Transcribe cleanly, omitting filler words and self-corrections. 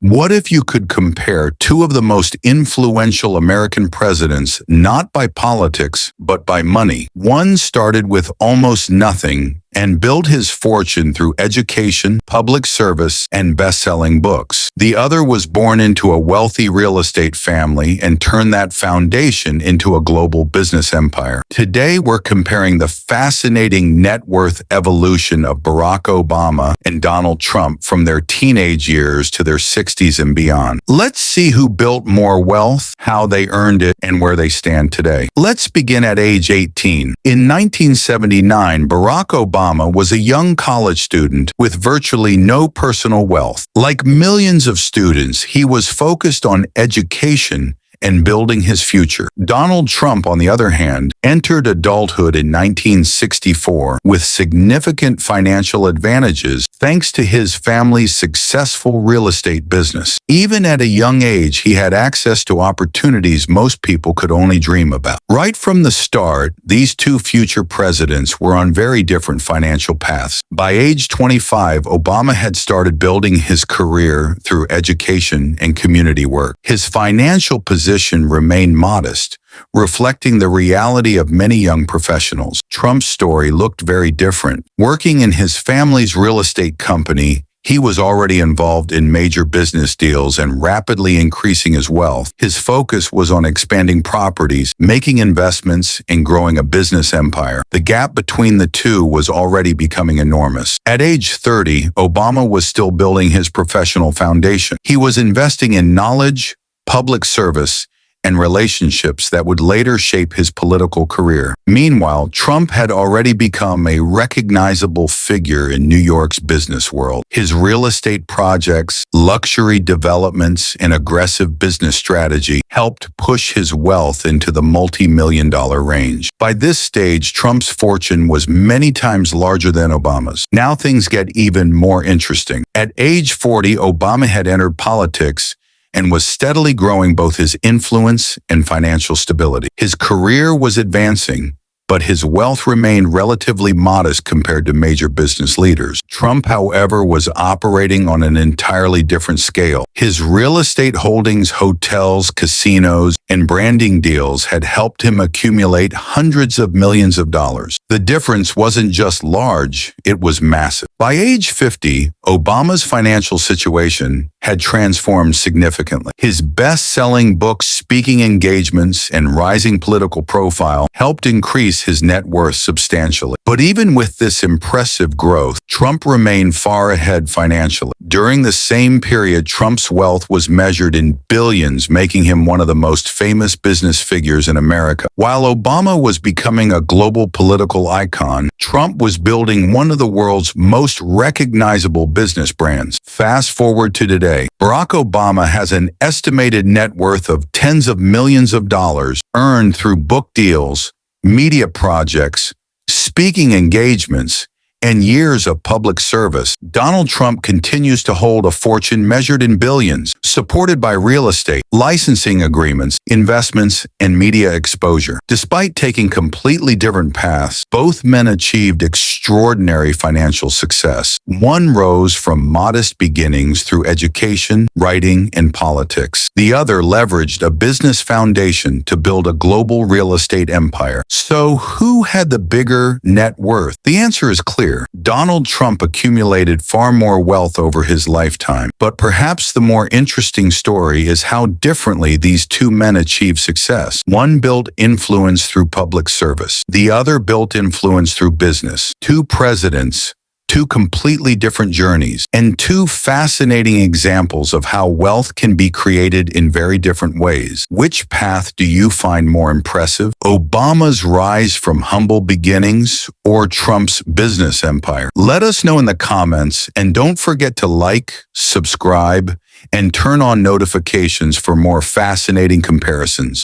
What if you could compare two of the most influential American presidents not by politics, but by money? One started with almost nothing and built his fortune through education, public service, and best-selling books. The other was born into a wealthy real estate family and turned that foundation into a global business empire. Today, we're comparing the fascinating net worth evolution of Barack Obama and Donald Trump from their teenage years to their 60s and beyond. Let's see who built more wealth, how they earned it, and where they stand today. Let's begin at age 18. In 1979, Barack Obama was a young college student with virtually no personal wealth. Like millions of students, he was focused on education and building his future. Donald Trump, on the other hand, entered adulthood in 1964 with significant financial advantages thanks to his family's successful real estate business. Even at a young age, he had access to opportunities most people could only dream about. Right from the start, these two future presidents were on very different financial paths. By age 25, Obama had started building his career through education and community work. His financial position remained modest, reflecting the reality of many young professionals. Trump's story looked very different. Working in his family's real estate company, he was already involved in major business deals and rapidly increasing his wealth. His focus was on expanding properties, making investments, and growing a business empire. The gap between the two was already becoming enormous. At age 30, Obama was still building his professional foundation. He was investing in knowledge, public service, and relationships that would later shape his political career. Meanwhile, Trump had already become a recognizable figure in New York's business world. His real estate projects, luxury developments, and aggressive business strategy helped push his wealth into the multi-million-dollar range. By this stage, Trump's fortune was many times larger than Obama's. Now things get even more interesting. At age 40, Obama had entered politics and was steadily growing both his influence and financial stability. His career was advancing, but his wealth remained relatively modest compared to major business leaders. Trump, however, was operating on an entirely different scale. His real estate holdings, hotels, casinos, and branding deals had helped him accumulate hundreds of millions of dollars. The difference wasn't just large, it was massive. By age 50, Obama's financial situation had transformed significantly. His best-selling books, speaking engagements, and rising political profile helped increase his net worth substantially. But even with this impressive growth, Trump remained far ahead financially. During the same period, Trump's wealth was measured in billions, making him one of the most famous business figures in America. While Obama was becoming a global political icon, Trump was building one of the world's most recognizable business brands. Fast forward to today, Barack Obama has an estimated net worth of tens of millions of dollars earned through book deals, media projects, speaking engagements, and years of public service. Donald Trump continues to hold a fortune measured in billions, supported by real estate, licensing agreements, investments, and media exposure. Despite taking completely different paths, both men achieved extraordinary financial success. One rose from modest beginnings through education, writing, and politics. The other leveraged a business foundation to build a global real estate empire. So who had the bigger net worth? The answer is clear. Donald Trump accumulated far more wealth over his lifetime, but perhaps the more interesting story is how differently these two men achieved success. One built influence through public service. The other built influence through business. Two presidents, two completely different journeys, and two fascinating examples of how wealth can be created in very different ways. Which path do you find more impressive? Obama's rise from humble beginnings or Trump's business empire? Let us know in the comments, and don't forget to like, subscribe, and turn on notifications for more fascinating comparisons.